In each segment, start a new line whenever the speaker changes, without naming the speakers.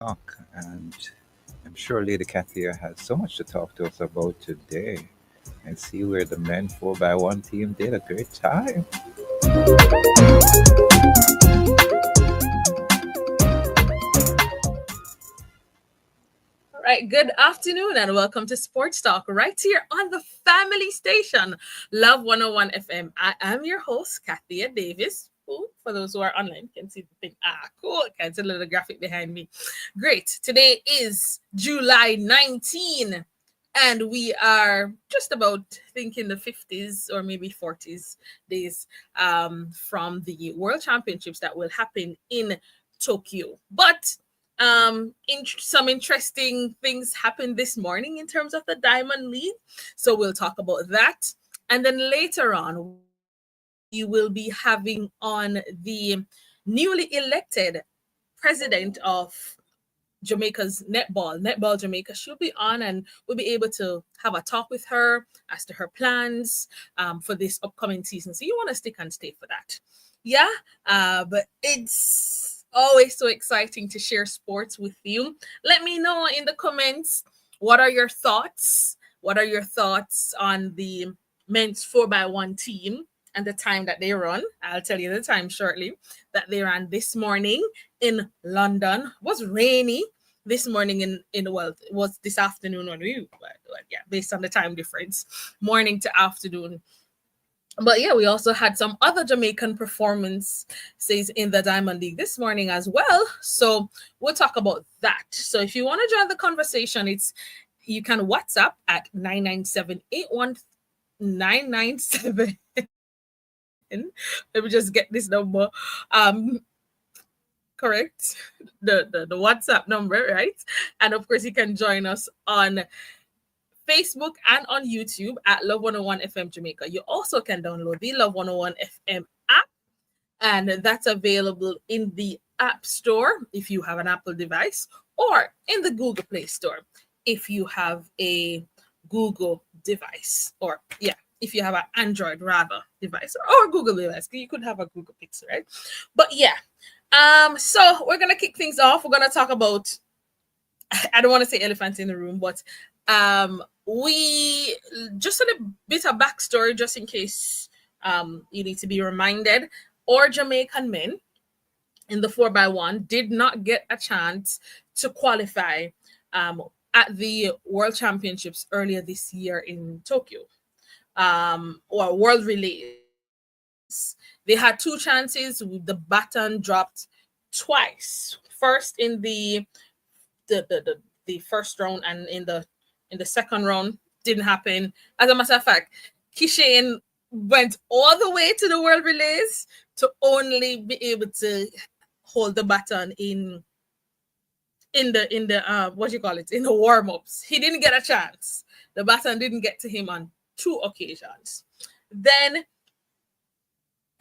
Talk, and I'm sure Lady Kathya has so much to talk to us about today. And see where the men 4x1 team did a great time.
All right, good afternoon and welcome to Sports Talk right here on the family station, Love 101 FM. I am your host, Kathya Davis. Who, for those who are online, can see the thing. Cool. Can see the little graphic behind me. Great. Today is July 19, and we are just about thinking the 50s or maybe 40s days from the World Championships that will happen in Tokyo. But some interesting things happened this morning in terms of the Diamond League, so we'll talk about that. And then later on, we will be having on the newly elected president of Netball Jamaica. She'll be on, and we'll be able to have a talk with her as to her plans for this upcoming season. So you want to stick and stay for that. Yeah, but it's always so exciting to share sports with you. Let me know in the comments, what are your thoughts? What are your thoughts on the men's 4x1 team and the time that they run? I'll tell you the time shortly that they ran this morning in London. It was rainy this morning in well, it was this afternoon on you, but yeah, based on the time difference, morning to afternoon. But yeah, we also had some other Jamaican performances in the Diamond League this morning as well. So we'll talk about that. So if you want to join the conversation, you can WhatsApp at 997-81997. Let me just get this number correct. The WhatsApp number, right? And of course, you can join us on Facebook and on YouTube at Love 101 FM Jamaica. You also can download the Love 101 FM app, and that's available in the App Store if you have an Apple device, or in the Google Play Store if you have a Google device, or yeah, if you have an Android rather device, or Google device. You could have a Google Pixel, right? But yeah, so we're gonna kick things off. We're gonna talk about, I don't want to say elephant in the room, but we just a little bit of backstory just in case you need to be reminded. Or Jamaican men in the 4x1 did not get a chance to qualify at the World Championships earlier this year in Tokyo, or World Relays. They had two chances. The baton dropped twice. First in the first round, and in the second round didn't happen. As a matter of fact, Kishane went all the way to the World Relays to only be able to hold the baton in the what you call it, in the warm-ups. He didn't get a chance. The baton didn't get to him on two occasions. Then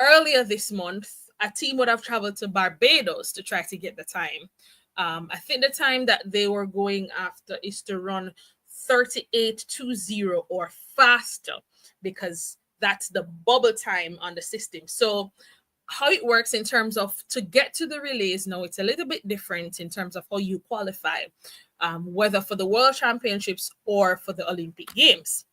earlier this month, a team would have traveled to Barbados to try to get the time. I think the time that they were going after is to run 38:20 or faster, because that's the bubble time on the system. So how it works in terms of to get to the relays now, it's a little bit different in terms of how you qualify, whether for the World Championships or for the Olympic Games.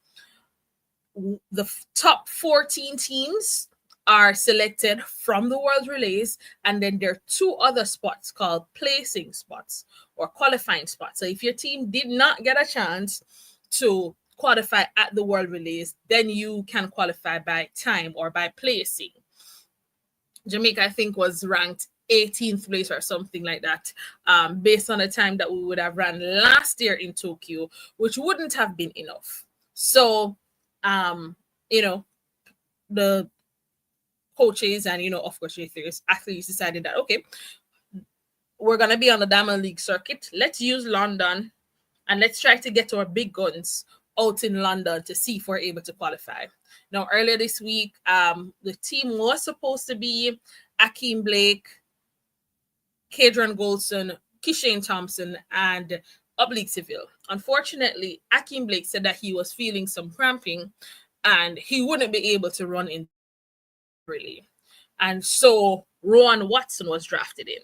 The top 14 teams are selected from the World Relays, and then there are two other spots called placing spots or qualifying spots. So if your team did not get a chance to qualify at the World Relays, then you can qualify by time or by placing. Jamaica, I think, was ranked 18th place or something like that, based on the time that we would have ran last year in Tokyo, which wouldn't have been enough. So, you know, the coaches and, of course, athletes decided that, okay, we're going to be on the Diamond League circuit. Let's use London and let's try to get our big guns out in London to see if we're able to qualify. Now, earlier this week, the team was supposed to be Akeem Blake, Kadron Goldson, Kishane Thompson, and Oblique Seville. Unfortunately, Akeem Blake said that he was feeling some cramping and he wouldn't be able to run in really. And so Rowan Watson was drafted in.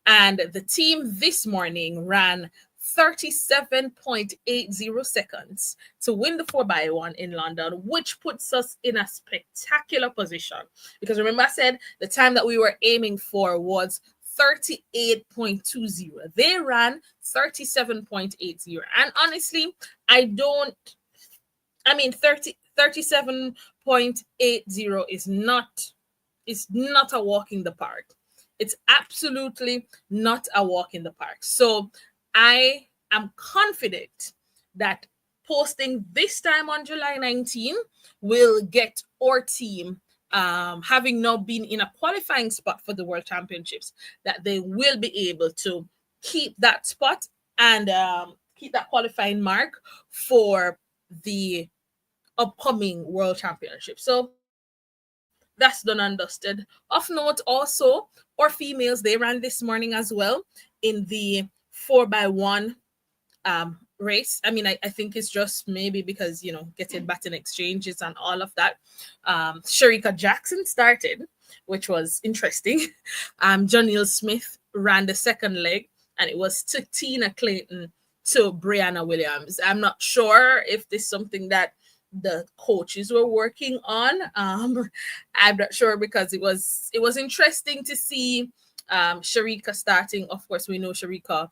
And the team this morning ran 37.80 seconds to win the 4x1 in London, which puts us in a spectacular position. Because remember, I said the time that we were aiming for was 38.20. They ran 37.80. And honestly, I mean, 37.80 is not a walk in the park. It's absolutely not a walk in the park. So I am confident that posting this time on July 19 will get our team, having now been in a qualifying spot for the World Championships, that they will be able to keep that spot and keep that qualifying mark for the upcoming World Championship. So that's done and dusted. Of note, also, our females, they ran this morning as well in the 4x1 race. I mean, I think it's just maybe because, getting baton exchanges and all of that. Sharika Jackson started, which was interesting. Jonil Smith ran the second leg, and it was to Tina Clayton to Brianna Williams. I'm not sure if this is something that the coaches were working on. I'm not sure, because it was interesting to see Sharika starting. Of course, we know Sharika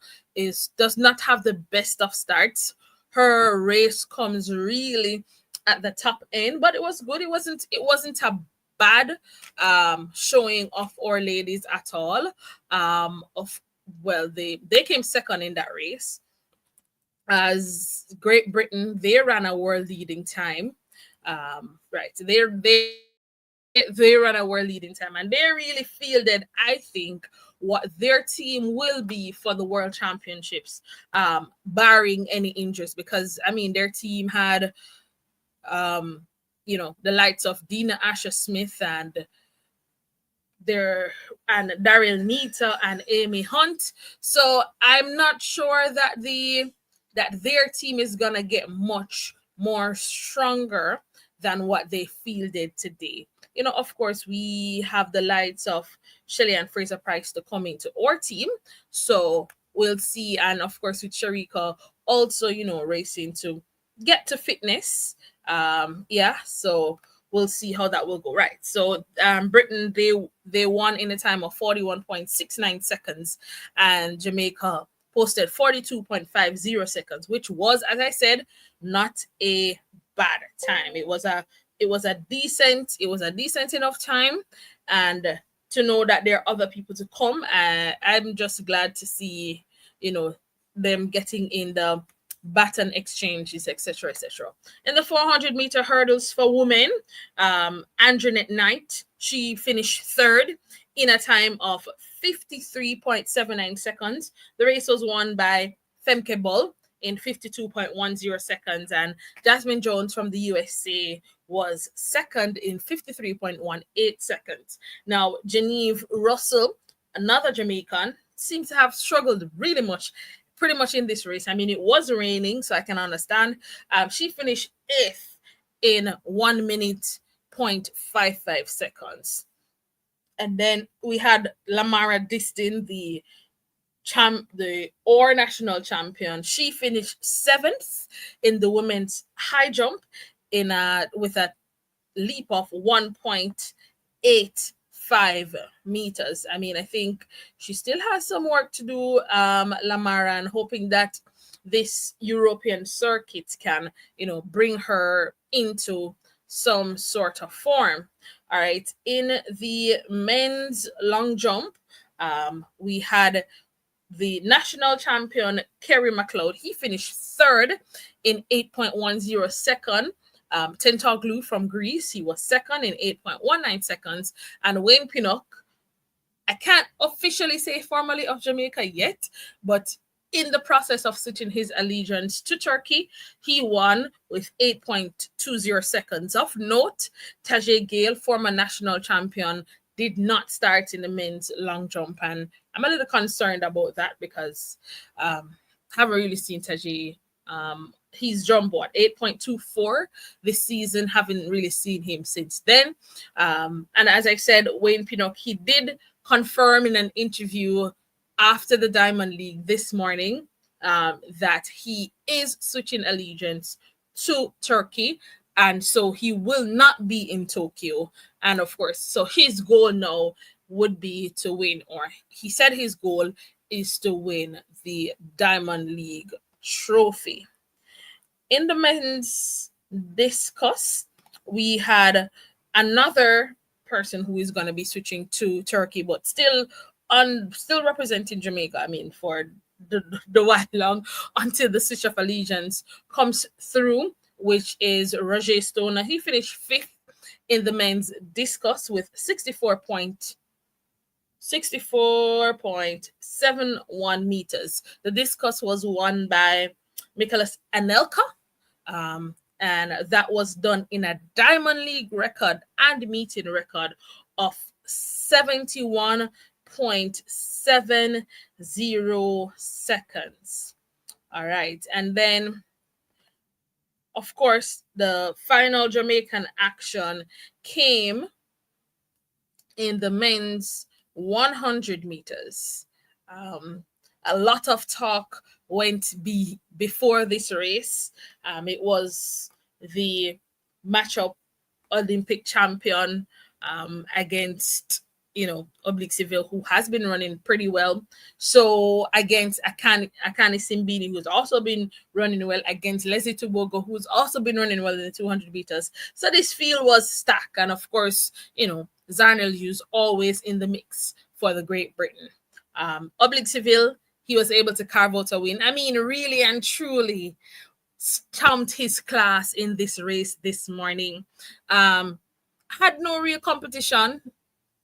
does not have the best of starts. Her race comes really at the top end, but it was good. It wasn't a bad showing of our ladies at all. They came second in that race. As Great Britain, they ran a world leading time. Right, they ran a world leading time, and they really fielded, I think, what their team will be for the World Championships, barring any injuries. Because I mean, their team had, the likes of Dina Asher Smith and Daryl Nita and Amy Hunt. So I'm not sure that their team is gonna get much more stronger than what they fielded today. Of course, we have the likes of Shelly and Fraser Price to come into our team. So we'll see. And of course, with Sharika also, racing to get to fitness. So we'll see how that will go. Right. So Britain, they won in a time of 41.69 seconds, and Jamaica posted 42.50 seconds, which was, as I said, not a bad time. It was a decent enough time, and to know that there are other people to come. I'm just glad to see, them getting in the baton exchanges, etc., etc. In the 400-meter hurdles for women, Andrew Knight, she finished third in a time of 53.79 seconds. The race was won by Femke Bol in 52.10 seconds, and Jasmine Jones from the USA was second in 53.18 seconds. Now, Genevieve Russell, another Jamaican, seems to have struggled pretty much in this race. I mean, it was raining, so I can understand. She finished 8th in 1 minute 0.55 seconds. And then we had Lamara Distin, the national champion. She finished 7th in the women's high jump with a leap of 1.85 meters. I mean, I think she still has some work to do, Lamara, and hoping that this European circuit can, bring her into some sort of form. All right. In the men's long jump, we had the national champion, Kerry McLeod. He finished third in 8.10 second. Tentoglu from Greece, he was second in 8.19 seconds. And Wayne Pinnock, I can't officially say formally of Jamaica yet, but in the process of switching his allegiance to Turkey, he won with 8.20 seconds. Of note, Tajay Gale, former national champion, did not start in the men's long jump, and I'm a little concerned about that because I haven't really seen Tajay. He's jumped 8.24 this season. Haven't really seen him since then. And as I said, Wayne Pinnock, he did confirm in an interview after the Diamond League this morning that he is switching allegiance to Turkey. And so he will not be in Tokyo. And of course, so his goal now would be to win, or he said his goal is to win the Diamond League trophy. In the men's discus, we had another person who is going to be switching to Turkey, but still representing Jamaica. I mean, for the while long until the switch of allegiance comes through, which is Roger Stoner. He finished fifth in the men's discus with 64.71 meters. The discus was won by Nicholas Anelka, and that was done in a Diamond League record and meeting record of 71.70 seconds. All right. And then, of course, the final Jamaican action came in the men's 100 meters. A lot of talk went before this race. It was the matchup Olympic champion against Oblique Seville, who has been running pretty well. So against Akani Simbini, who's also been running well, against Leslie Tubogo, who's also been running well in the 200 meters. So this field was stacked. And of course, Zarnel Hughes always in the mix for the Great Britain. Oblique Seville, he was able to carve out a win. I mean, really and truly stomped his class in this race this morning. Had no real competition.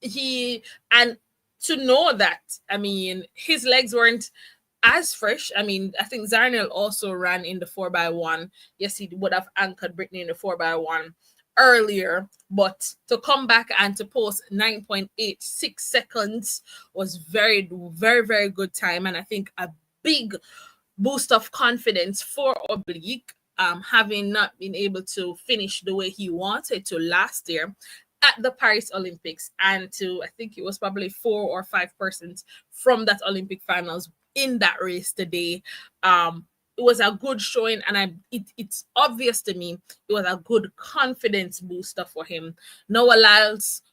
And to know that, I mean, his legs weren't as fresh. I mean, I think Zarnel also ran in the 4x1. Yes, he would have anchored Brittany in the 4x1 earlier, but to come back and to post 9.86 seconds was very, very, very good time. And I think a big boost of confidence for Oblique, having not been able to finish the way he wanted to last year at the Paris Olympics, and to, I think it was probably 4 or 5 persons from that Olympic finals in that race today. It was a good showing, and it's obvious to me it was a good confidence booster for him. Noah Lyles,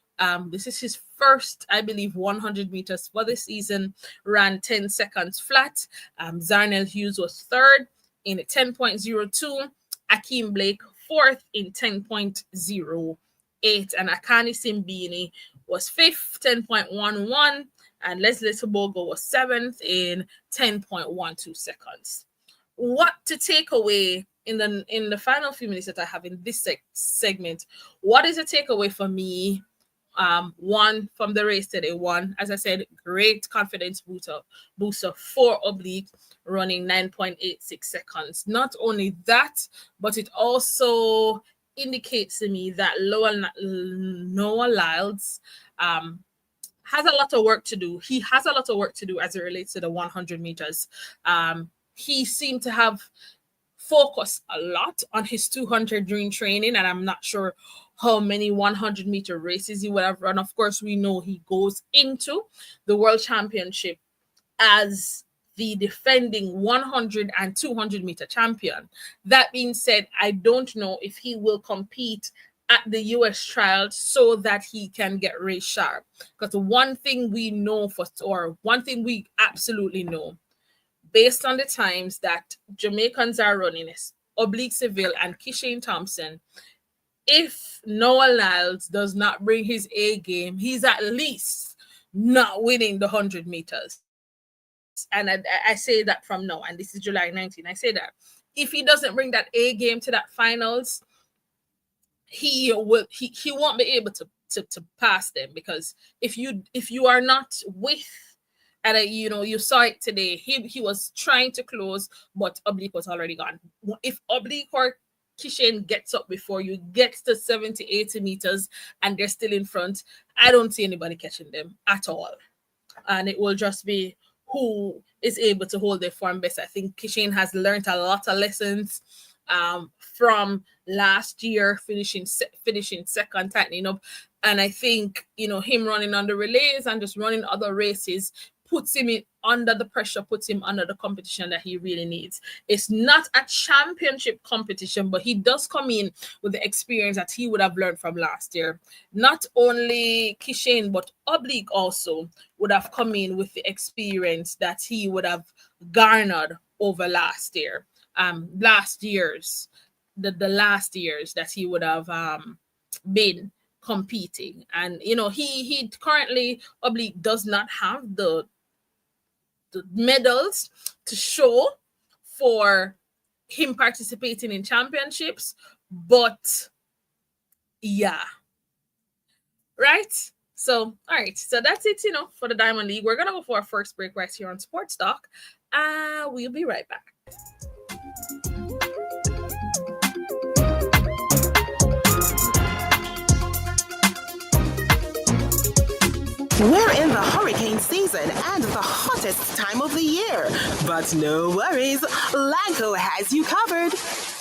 this is his first, I believe, 100 meters for the season, ran 10 seconds flat. Zarnel Hughes was third in 10.02. Akeem Blake fourth in 10.08. And Akani Simbini was fifth, 10.11. And Leslie Tobogo was seventh in 10.12 seconds. What to take away in the final few minutes that I have in this segment? What is a takeaway for me? One, from the race today. One, as I said, great confidence booster for Oblique, running 9.86 seconds. Not only that, but it also indicates to me that Noah Lyles has a lot of work to do. He has a lot of work to do as it relates to the 100 meters. He seemed to have focused a lot on his 200 during training, and I'm not sure how many 100 meter races he would have run. Of course, we know he goes into the World Championship as the defending 100 and 200 meter champion. That being said, I don't know if he will compete at the US trial so that he can get race sharp. Because one thing we know one thing we absolutely know, based on the times that Jamaicans are running, is Oblique Seville and Kishane Thompson. If Noah Lyles does not bring his A game, he's at least not winning the 100 meters. And I say that from now, and this is July 19. I say that if he doesn't bring that A game to that finals, he won't be able to pass them. Because if you are not with, and you saw it today, he was trying to close, but Oblique was already gone. If Oblique or Kishane gets up before you, gets to 70, 80 meters, and they're still in front, I don't see anybody catching them at all. And it will just be who is able to hold their form best. I think Kishane has learned a lot of lessons from last year, finishing second, tightening up. And I think, him running on the relays and just running other races puts him under the pressure, puts him under the competition that he really needs. It's not a championship competition, but he does come in with the experience that he would have learned from last year. Not only Kishane, but Oblique also would have come in with the experience that he would have garnered over last year. Last year's the last years that he would have been competing. And he currently, Oblique, does not have the medals to show for him participating in championships, but yeah, right. So all right, so that's it for the Diamond League. We're gonna go for our first break right here on Sports Talk. We'll be right back.
We're in the hurricane season and the hottest time of the year. But no worries, Lanco has you covered.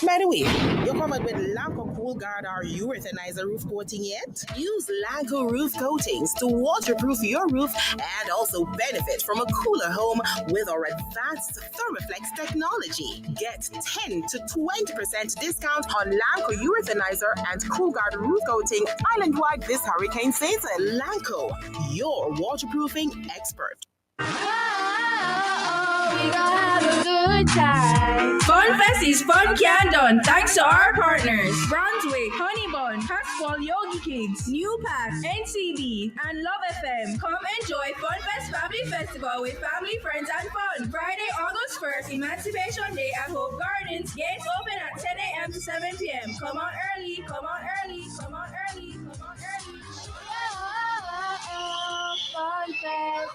By the way, you're covered with Lanco Cool Guard or Urethanizer roof coating yet? Use Lanco roof coatings to waterproof your roof and also benefit from a cooler home with our advanced Thermoflex technology. Get 10 to 20% discount on Lanco Urethanizer and Cool Guard roof coating island-wide this hurricane season. Lanco, your waterproofing expert.
We gonna have a good time. Fun Fest is fun can done thanks to our partners Brunswick, Honeybun, Caswell Yogi Kids, New Pack, NCB, and Love FM. Come enjoy Fun Fest Family Festival with family, friends, and fun. Friday, August 1st, Emancipation Day at Hope Gardens. Gates open at 10 a.m. to 7 p.m. Come on early, come on early, come on early, come on early. Fun Fest.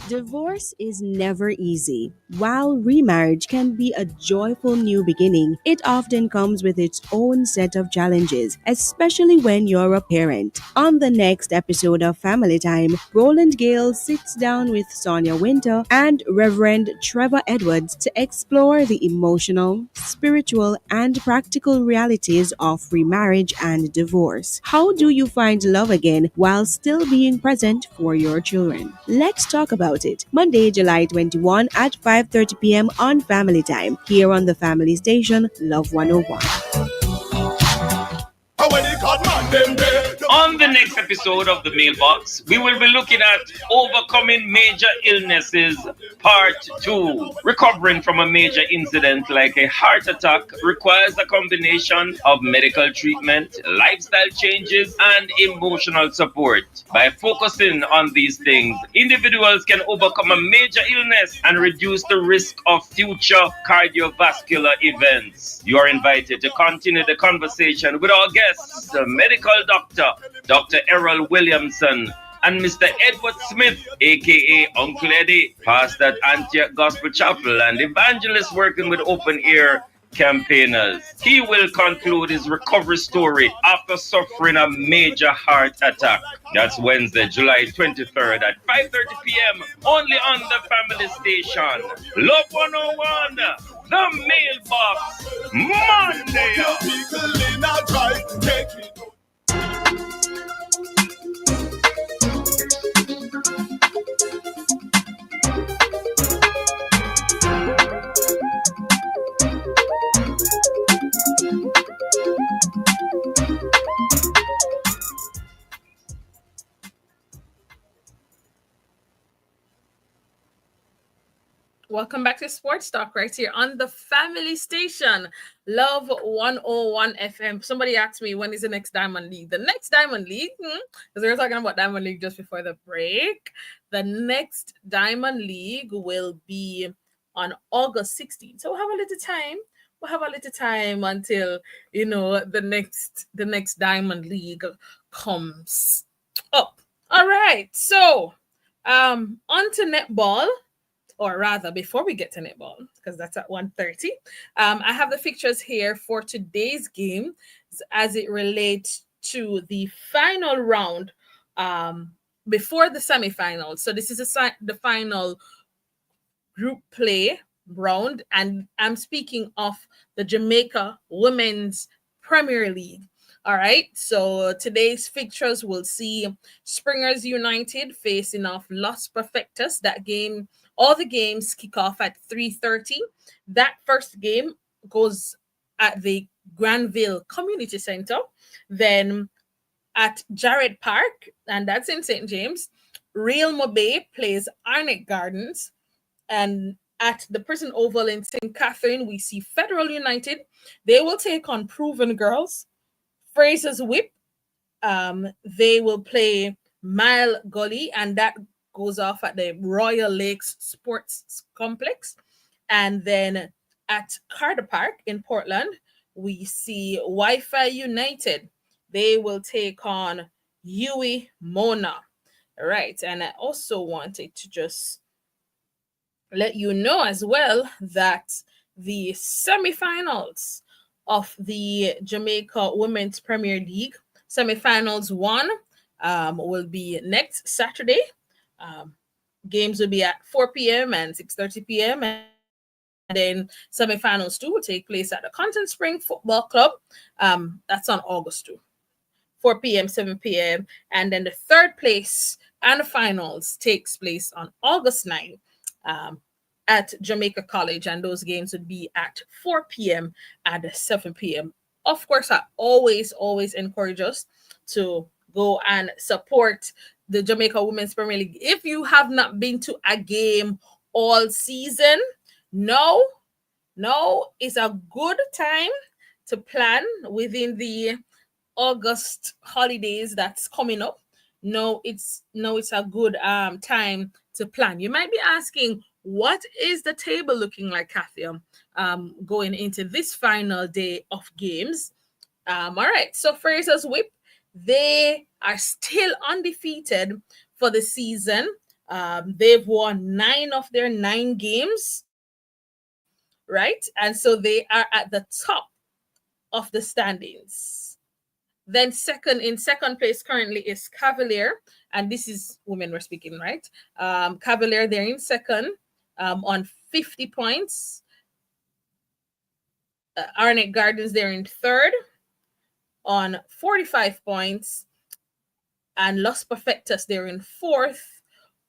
Divorce is never easy. While remarriage can be a joyful new beginning, it often comes with its own set of challenges, especially when you're a parent. On the next episode of Family Time, Roland Gale sits down with Sonia Winter and Reverend Trevor Edwards to explore the emotional, spiritual, and practical realities of remarriage and divorce. How do you find love again while still being present for your children? Let's talk about it. Monday, July 21 at 5:30 p.m. on Family Time, here on the Family Station, Love 101.
On the next episode of The Mailbox, we will be looking at overcoming major illnesses, part 2. Recovering from a major incident like a heart attack requires a combination of medical treatment, lifestyle changes, and emotional support. By focusing on these things, individuals can overcome a major illness and reduce the risk of future cardiovascular events. You are invited to continue the conversation with our guests, the medical doctor, Dr. Errol Williamson, and Mr. Edward Smith, aka Uncle Eddie, pastor at Antioch Gospel Chapel and evangelist working with open ear campaigners. He will conclude his recovery story after suffering a major heart attack. That's Wednesday, July 23rd at 5:30 p.m. only on the Family Station. Love 101, the Mailbox, Monday.
Welcome back to Sports Talk right here on the Family Station, Love 101 FM. Somebody asked me, when is the next Diamond League? The next Diamond League, because we were talking about Diamond League just before the break. The next Diamond League will be on August 16th. So we'll have a little time. We'll have a little time until, the next Diamond League comes up. All right. So on to netball. Or rather, before we get to netball, because that's at 1:30, I have the fixtures here for today's game as it relates to the final round before the semifinals. So this is the final group play round, and I'm speaking of the Jamaica Women's Premier League. All right. So today's fixtures will see Springers United facing off Los Perfectos. That game, all the games kick off at 3:30. That first game goes at the Granville Community Center. Then at Jared Park, and that's in St. James, Real Mobe plays Arnett Gardens. And at the Prison Oval in St. Catherine, we see Federal United. They will take on Proven Girls. Fraser's Whip, they will play Mile Gully, and that goes off at the Royal Lakes Sports Complex. And then at Carter Park in Portland, we see Wi-Fi United. They will take on Huey Mona. All right. And I also wanted to just let you know as well that the semifinals of the Jamaica Women's Premier League, semifinals one, will be next Saturday. Games will be at 4 p.m. and 6:30 p.m. And then semifinals two will take place at the Content Spring Football Club. That's on August 2. 4 p.m., 7 p.m. And then the third place and the finals takes place on August 9 at Jamaica College. And those games would be at 4 p.m. and 7 p.m. Of course, I always encourage us to go and support the Jamaica Women's Premier League. If you have not been to a game all season, no, it's a good time to plan within the August holidays that's coming up. No, it's a good time to plan. You might be asking, what is the table looking like, Kathya, going into this final day of games? All right, so Fraser's Whip, they are still undefeated for the season. They've won 9 of their 9 games, right? And so they are at the top of the standings. Then in second place currently is Cavalier, and this is women we're speaking, right? Cavalier, they're in second on 50 points. Arnett Gardens, they're in third on 45 points. And Los Perfectos, they're in fourth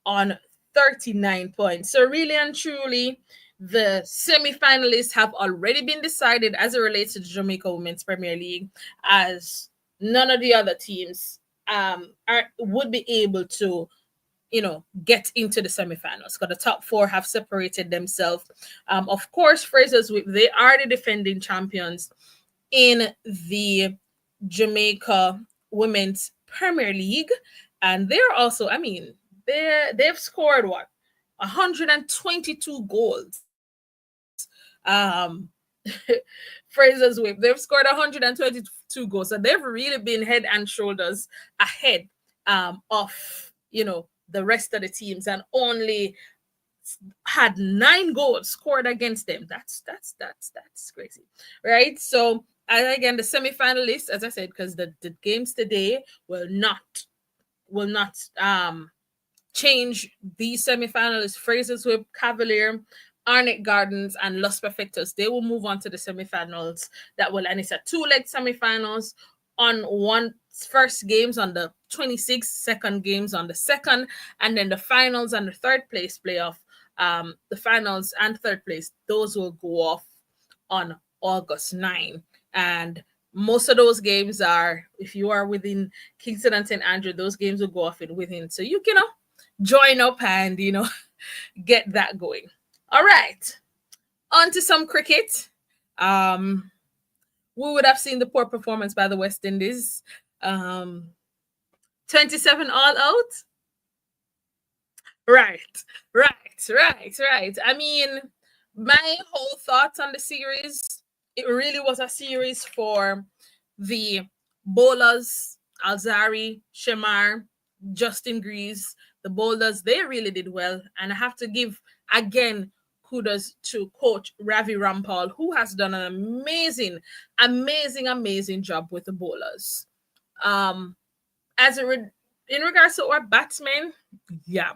on 39 points. So really and truly, the semi-finalists have already been decided as it relates to the Jamaica Women's Premier League, as none of the other teams would be able to, get into the semifinals, because the top 4 have separated themselves. Of course, Fraser's Whip, they are the defending champions in the Jamaica Women's Premier League, and they're also, they've scored 122 goals. Fraser's Whip, they've scored 122 goals, so they've really been head and shoulders ahead of the rest of the teams, and only had 9 goals scored against them. That's crazy, right? So, and again, the semi-finalists, as I said, because the games today will not change these semi-finalists. Fraser's Whip, Cavalier, Arnett Gardens, and Los Perfectos, they will move on to the semi-finals. And it's a 2-leg semi-finals. On one first games on the 26th, second games on the 2nd, and then the finals and the third place playoff. The finals and third place, those will go off on August 9. And most of those games are, if you are within Kingston and St. Andrew, those games will go off within. So you can join up and get that going. All right, on to some cricket. We would have seen the poor performance by the West Indies. 27 all out. Right. I mean, my whole thoughts on the series, it really was a series for the bowlers, Alzari, Shemar, Justin Greaves. The bowlers, they really did well. And I have to give, again, kudos to Coach Ravi Rampal, who has done an amazing job with the bowlers. In regards to our batsmen, yeah.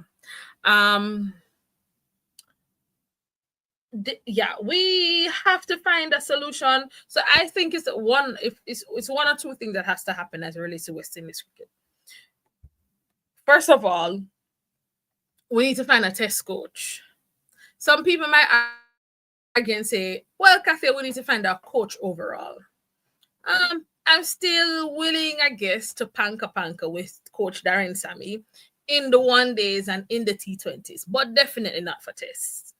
yeah, we have to find a solution. So I think it's one, if it's one or two things that has to happen as it relates to West Indies cricket. First of all, we need to find a test coach. Some people might argue and say, well, Kathya, we need to find a coach overall. I'm still willing, I guess, to panka with Coach Darren Sammy in the one days and in the T20s, but definitely not for tests.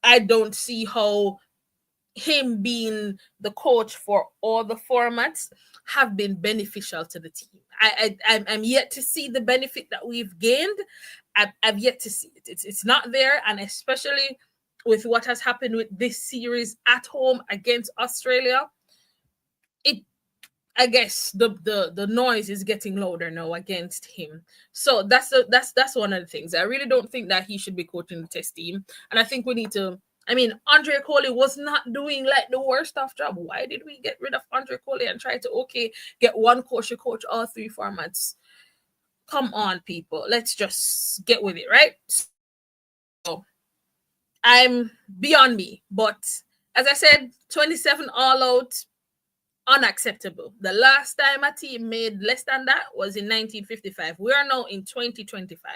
I don't see how him being the coach for all the formats have been beneficial to the team. I'm yet to see the benefit that we've gained. I've yet to see it. It's not there, and especially with what has happened with this series at home against Australia, I guess the noise is getting louder now against him. So that's one of the things. I really don't think that he should be coaching the test team, and I think we need to. I mean, Andre Coley was not doing like the worst of job. Why did we get rid of Andre Coley and try to get one coach to coach all three formats? Come on, people. Let's just get with it, right? So I'm beyond me, but as I said, 27 all out, unacceptable. The last time a team made less than that was in 1955. We are now in 2025.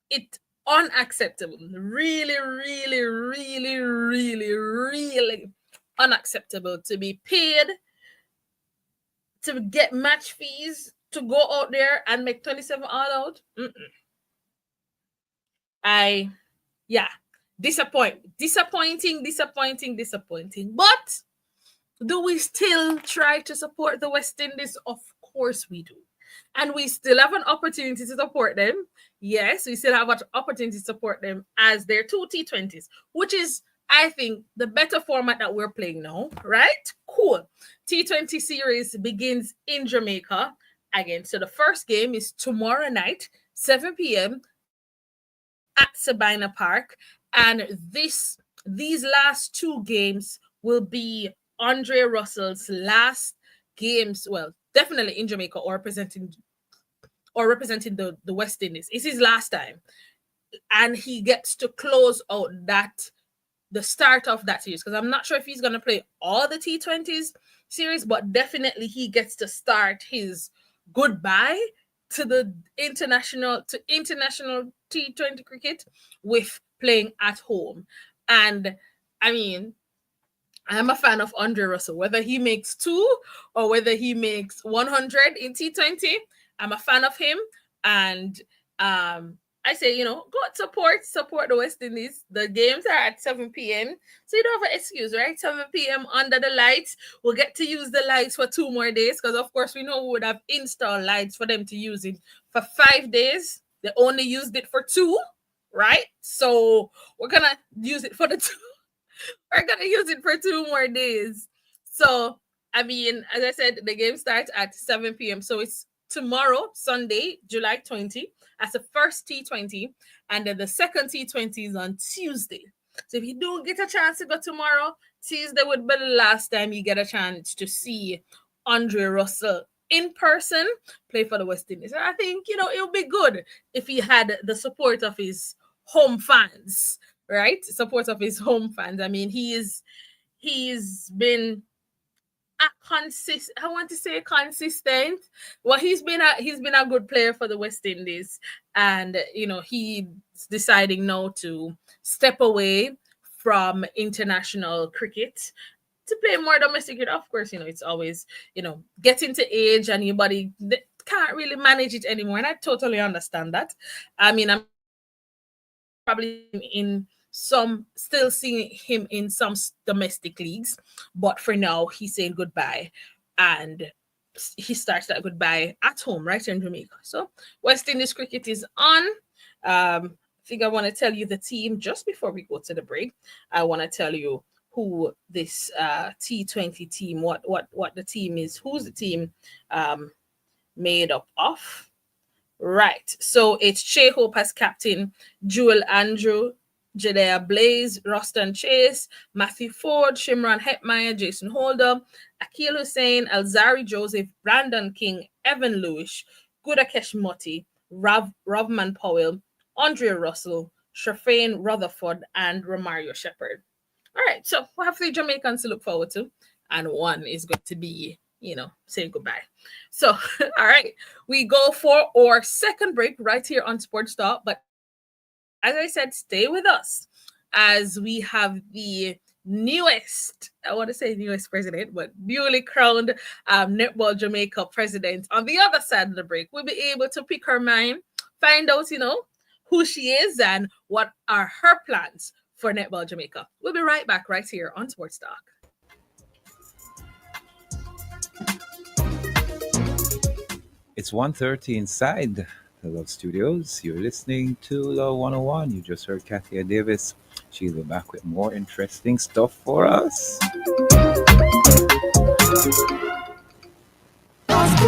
It's unacceptable. Really, really, really, really, really unacceptable to be paid to get match fees to go out there and make 27 all out. Disappointing. But do we still try to support the West Indies? Of course we do. And we still have an opportunity to support them. Yes, we still have an opportunity to support them as their two T20s, which is, I think, the better format that we're playing now, right? Cool. T20 series begins in Jamaica again. So the first game is tomorrow night, 7 p.m. at Sabina Park. And these last two games will be Andre Russell's last games, well, definitely in Jamaica or representing the West Indies. It's his last time. And he gets to close out the start of that series, because I'm not sure if he's going to play all the T20s series, but definitely he gets to start his goodbye to the international T20 cricket with playing at home. And I mean, I'm a fan of Andre Russell, whether he makes 2 or whether he makes 100 in T20. I'm a fan of him. And I say, go support the West Indies. The games are at 7 p.m. So you don't have an excuse, right? 7 p.m. under the lights. We'll get to use the lights for 2 more days, because, of course, we know we would have installed lights for them to use it for 5 days. They only used it for 2, right? So we're going to use it for the 2. We're going to use it for 2 more days. So, I mean, as I said, the game starts at 7 p.m. So it's tomorrow, Sunday, July 20, as the first T20. And then the second T20 is on Tuesday. So if you do get a chance to go tomorrow, Tuesday would be the last time you get a chance to see Andre Russell in person play for the West Indies. And I think, it would be good if he had the support of his home fans. Right? Support of his home fans. I mean, he's been consistent. Well, he's been a good player for the West Indies, and he's deciding now to step away from international cricket to play more domestic cricket. Of course, it's always getting to age and your body can't really manage it anymore, and I totally understand that. I mean, I'm probably still seeing him in some domestic leagues, but for now he's saying goodbye, and he starts that goodbye at home right in Jamaica. So West Indies cricket is on. I think I want to tell you the team just before we go to the break. I want to tell you who this T20 team, what the team is, who's the team made up of. Right, so it's Shea Hope as captain, Jewel Andrew, Jadea Blaze, Roston Chase, Matthew Ford, Shimron Hetmeyer, Jason Holder, Akil Hussain, Alzari Joseph, Brandon King, Evan Lewis, Gudakesh Motti, Rovman Powell, Andrea Russell, Shafane Rutherford, and Romario Shepherd. All right, so we have three Jamaicans to look forward to, and one is going to be, saying goodbye. So, all right, we go for our second break right here on Sports Talk. But as I said, stay with us as we have the newest, I want to say newest president, but newly crowned Netball Jamaica president on the other side of the break. We'll be able to pick her mind, find out, who she is and what are her plans for Netball Jamaica. We'll be right back right here on Sports Talk.
It's 1:30 inside the Love Studios. You're listening to Love 101. You just heard Kathya Davis. She'll be back with more interesting stuff for us.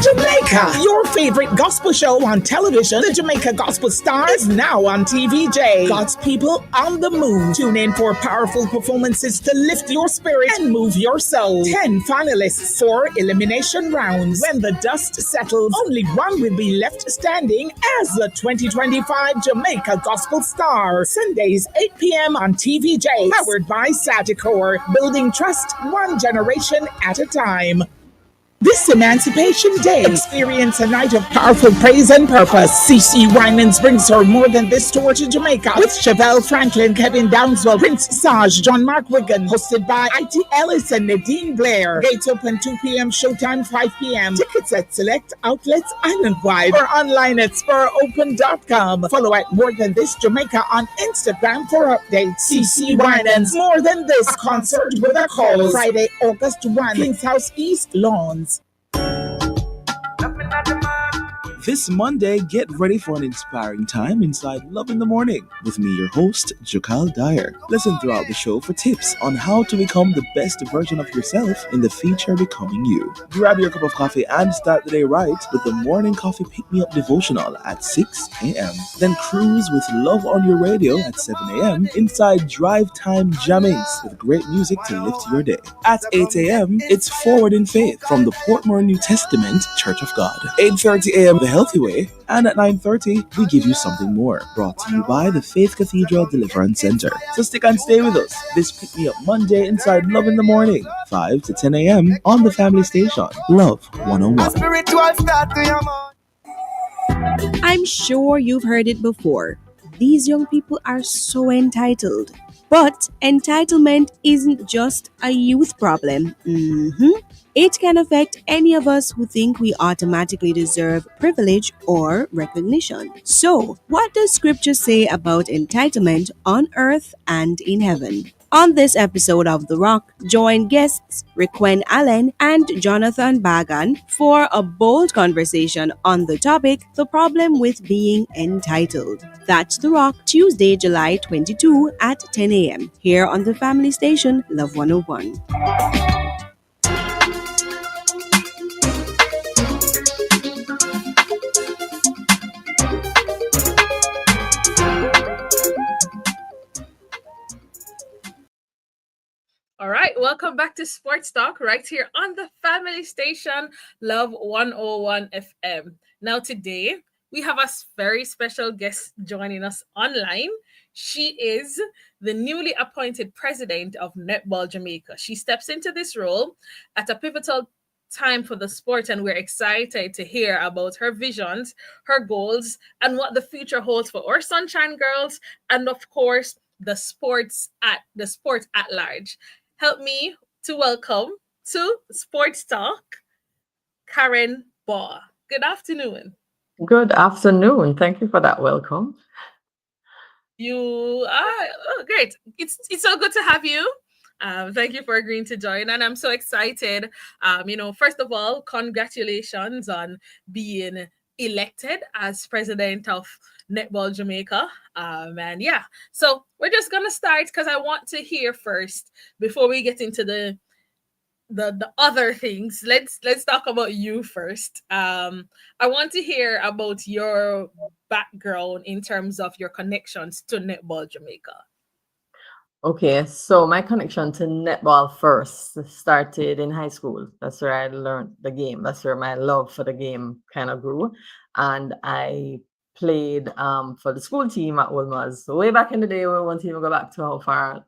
Jamaica, your favorite gospel show on television, the Jamaica Gospel Star, is now on TVJ. God's people on the move. Tune in for powerful performances to lift your spirit and move your soul. 10 finalists, 4 elimination rounds. When the dust settles, only one will be left standing as the 2025 Jamaica Gospel Star. Sundays, 8 p.m. on TVJ. Powered by Sagicor. Building trust one generation at a time. This Emancipation Day, experience a night of powerful praise and purpose. CC Winans brings her More Than This tour to Jamaica with Chevelle Franklin, Kevin Downswell, Prince Saj, John Mark Wigan, hosted by IT Ellis and Nadine Blair. Gates open 2 p.m., showtime 5 p.m. Tickets at select outlets island-wide or online at spuropen.com. Follow at More Than This Jamaica on Instagram for updates. CC Winans, More Than This, a concert with a cause. Friday, August 1, King's House East Lawns.
This Monday, get ready for an inspiring time inside Love in the Morning with me, your host, Jakal Dyer. Listen throughout the show for tips on how to become the best version of yourself in the future becoming you. Grab your cup of coffee and start the day right with the Morning Coffee Pick Me Up devotional at 6 a.m. Then cruise with Love on your radio at 7 a.m. inside Drive Time Jammings with great music to lift your day. At 8 a.m., it's Forward in Faith from the Portmore New Testament Church of God. 8:30 a.m., The Healthy Way, and at 9:30, we give you something more, brought to you by the Faith Cathedral Deliverance Center. So stick and stay with us this Pick Me Up Monday inside Love in the Morning, 5 to 10 a.m. on the family station, Love 101.
I'm sure you've heard it before. These young people are so entitled. But entitlement isn't just a youth problem. It can affect any of us who think we automatically deserve privilege or recognition. So, what does scripture say about entitlement on earth and in heaven? On this episode of The Rock, join guests Riquen Allen and Jonathan Bagan for a bold conversation on the topic, the problem with being entitled. That's The Rock, Tuesday, July 22 at 10 a.m. here on the family station, Love 101.
All right, welcome back to Sports Talk right here on the family station, Love 101 FM. Now, today we have a very special guest joining us online. She is the newly appointed president of Netball Jamaica. She steps into this role at a pivotal time for the sport, and we're excited to hear about her visions, her goals, and what the future holds for our Sunshine Girls, and of course, the sport at large. Help me to welcome to Sports Talk, Karen Baugh. Good afternoon.
Good afternoon. Thank you for that welcome.
You are great. It's so good to have you. Thank you for agreeing to join, and I'm so excited. First of all, congratulations on being elected as president of Netball Jamaica. So we're just gonna start because I want to hear first before we get into the other things. Let's talk about you first. I want to hear about your background in terms of your connections to Netball Jamaica.
Okay, so my connection to netball first started in high school. That's where I learned the game. That's where my love for the game kind of grew. And I played for the school team at Ulmas. So way back in the day, we won't even go back to how far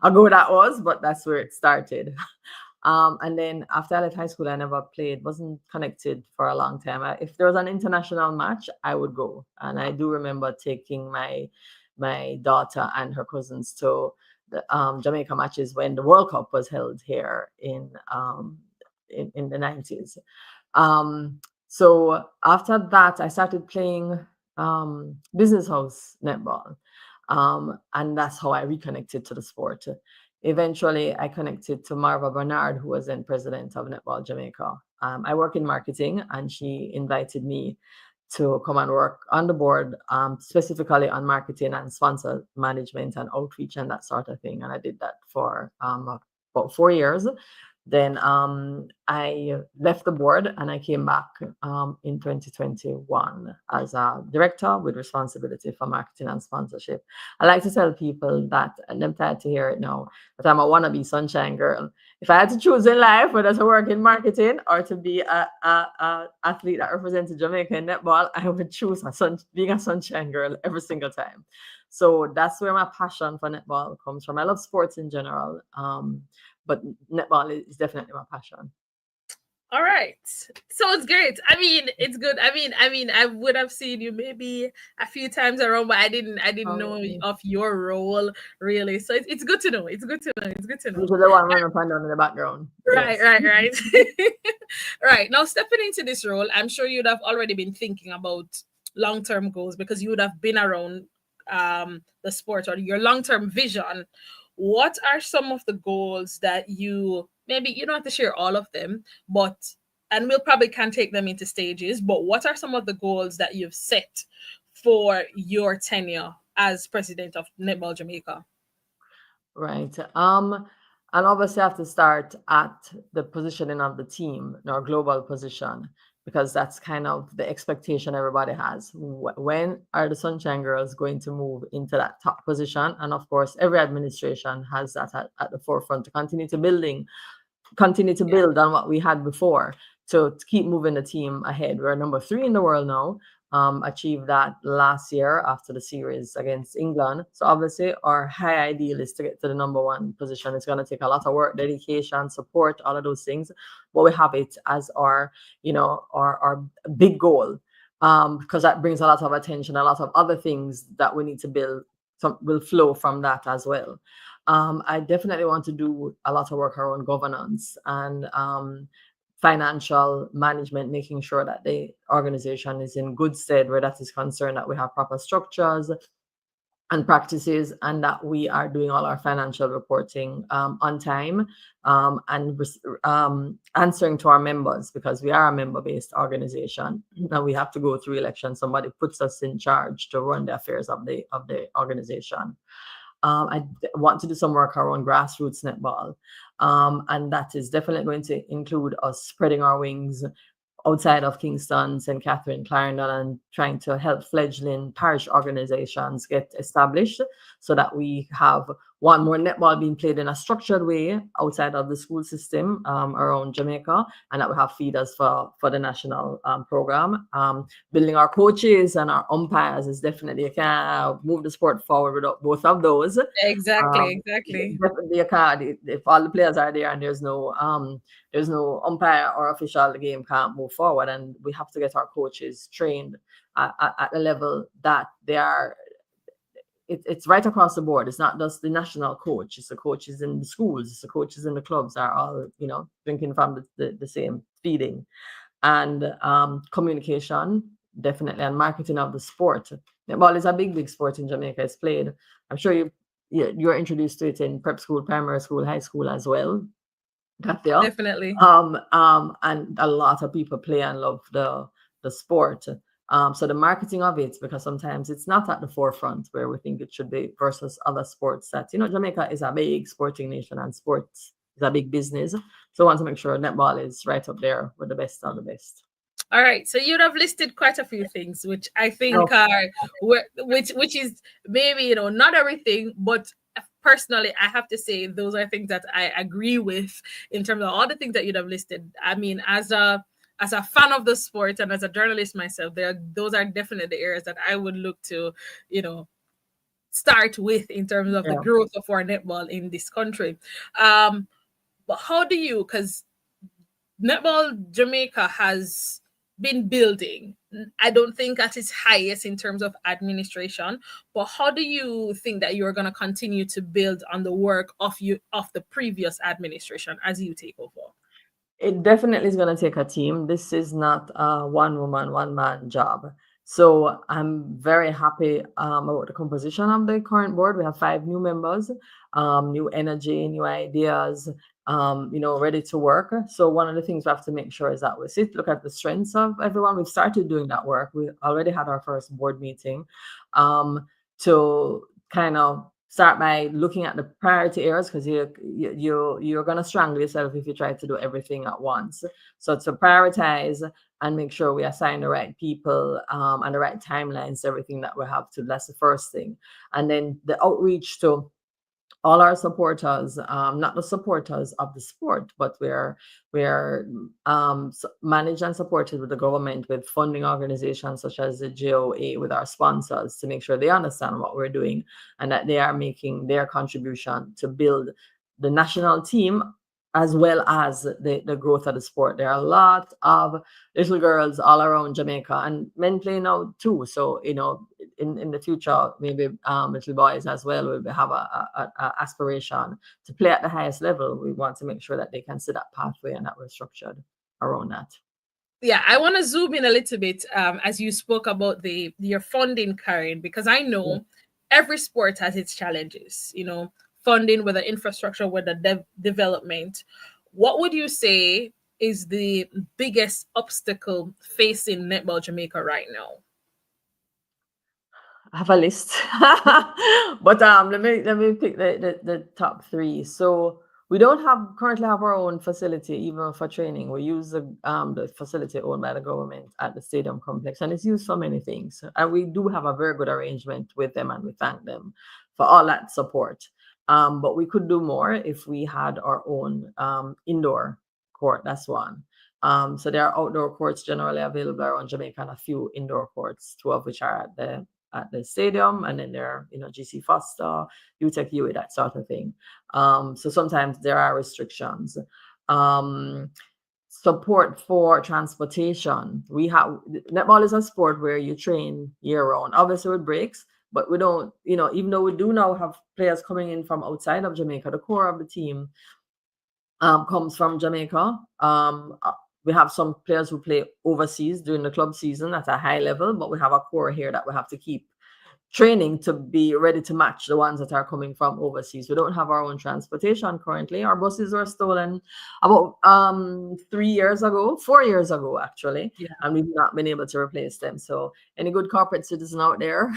ago that was, but that's where it started. And then after I left high school, I never played, wasn't connected for a long time. If there was an international match, I would go. And I do remember taking my daughter and her cousins to the Jamaica matches when the World Cup was held here in the 90s. So after that, I started playing business house netball. And that's how I reconnected to the sport. Eventually, I connected to Marva Bernard, who was then president of Netball Jamaica. I work in marketing, and she invited me to come and work on the board, specifically on marketing and sponsor management and outreach and that sort of thing. And I did that for about 4 years. Then I left the board and I came back in 2021 as a director with responsibility for marketing and sponsorship. I like to tell people that, and I'm tired to hear it now, that I'm a wannabe sunshine girl. If I had to choose in life whether to work in marketing or to be a athlete that represented Jamaica in netball, I would choose being a sunshine girl every single time. So that's where my passion for netball comes from. I love sports in general. But netball is definitely my passion.
All right. So it's great. I mean, it's good. I mean, I would have seen you maybe a few times around, but I didn't know of your role really. So it's good to know. It's good to know. It's good to know.
You're the one running up and down in the background.
Right, yes. right. Right. Now stepping into this role, I'm sure you'd have already been thinking about long-term goals because you would have been around the sport or your long-term vision. What are some of the goals that maybe you don't have to share all of them, and we'll probably can take them into stages, but what are some of the goals that you've set for your tenure as president of Netball Jamaica?
Right. And obviously I have to start at the positioning of the team, our global position, because that's kind of the expectation everybody has. When are the Sunshine Girls going to move into that top position? And of course, every administration has that at the forefront to continue to build on what we had before, to keep moving the team ahead. We're number 3 in the world now. Achieved that last year after the series against England. So obviously our high ideal is to get to the number 1 position. It's going to take a lot of work, dedication, support, all of those things. But we have it as our big goal, because that brings a lot of attention, a lot of other things that we need to build will flow from that as well. I definitely want to do a lot of work around governance and financial management, making sure that the organization is in good stead where that is concerned, that we have proper structures and practices, and that we are doing all our financial reporting on time, and answering to our members, because we are a member-based organization. Now we have to go through elections. Somebody puts us in charge to run the affairs of the organization. I want to do some work around grassroots netball. And that is definitely going to include us spreading our wings outside of Kingston, St. Catherine, Clarendon, and trying to help fledgling parish organizations get established so that we have one more netball being played in a structured way outside of the school system around Jamaica, and that we have feeders for the national program. Building our coaches and our umpires is definitely, you can't move the sport forward without both of those.
Exactly.
Definitely you can't. If all the players are there and there's no umpire or official, the game can't move forward, and we have to get our coaches trained at the level that they are. It's right across the board. It's not just the national coach. It's the coaches in the schools. It's the coaches in the clubs are all, drinking from the same feeding. And communication, definitely, and marketing of the sport. Netball is a big sport in Jamaica. It's played. I'm sure you're introduced to it in prep school, primary school, high school as well. Kathya.
Definitely.
And a lot of people play and love the sport. So the marketing of it, because sometimes it's not at the forefront where we think it should be versus other sports that, Jamaica is a big sporting nation and sports is a big business. So I want to make sure netball is right up there with the best of the best.
All right, so you'd have listed quite a few things, which I think are, which is maybe, not everything, but personally, I have to say those are things that I agree with in terms of all the things that you'd have listed. I mean, as a as a fan of the sport and as a journalist myself, those are definitely the areas that I would look to, you know, start with in terms of the
Yeah.
growth of our netball in this country. Um, but how do you, because netball Jamaica has been building. I don't think at its highest in terms of administration, but how do you think that you're going to continue to build on the work of the previous administration as you take over?
It definitely is going to take a team. This is not a one woman, one man job. So I'm very happy about the composition of the current board. We have 5 new members, new energy, new ideas, ready to work. So one of the things we have to make sure is that we look at the strengths of everyone. We've started doing that work. We already had our first board meeting to kind of start by looking at the priority areas, because you're going to strangle yourself if you try to do everything at once. So to prioritize and make sure we assign the right people and the right timelines, everything that we have to. That's the first thing. And then the outreach to all our supporters, not the supporters of the sport, but we're managed and supported with the government, with funding organizations such as the GOA, with our sponsors, to make sure they understand what we're doing and that they are making their contribution to build the national team as well as the growth of the sport. There are a lot of little girls all around Jamaica, and men play now too. So, in the future, maybe little boys as well will have a aspiration to play at the highest level. We want to make sure that they can see that pathway and that we're structured around that.
Yeah, I want to zoom in a little bit as you spoke about your funding, Karen, because I know every sport has its challenges. Funding, whether infrastructure, whether development. What would you say is the biggest obstacle facing Netball Jamaica right now?
I have a list, but let me pick the top 3. So we don't currently have our own facility even for training. We use the facility owned by the government at the stadium complex, and it's used for many things. And we do have a very good arrangement with them, and we thank them for all that support. But we could do more if we had our own indoor court. That's one. So there are outdoor courts generally available around Jamaica, and a few indoor courts, 2 of which are at the stadium, and then there are, GC Foster, UTEC UA, that sort of thing. So sometimes there are restrictions. Support for transportation. Netball is a sport where you train year round, obviously with breaks, but we don't, even though we do now have players coming in from outside of Jamaica, the core of the team comes from Jamaica. We have some players who play overseas during the club season at a high level, but we have a core here that we have to keep training to be ready to match the ones that are coming from overseas. We don't have our own transportation currently. Our buses were stolen about 4 years ago actually, and we've not been able to replace them. So any good corporate citizen out there,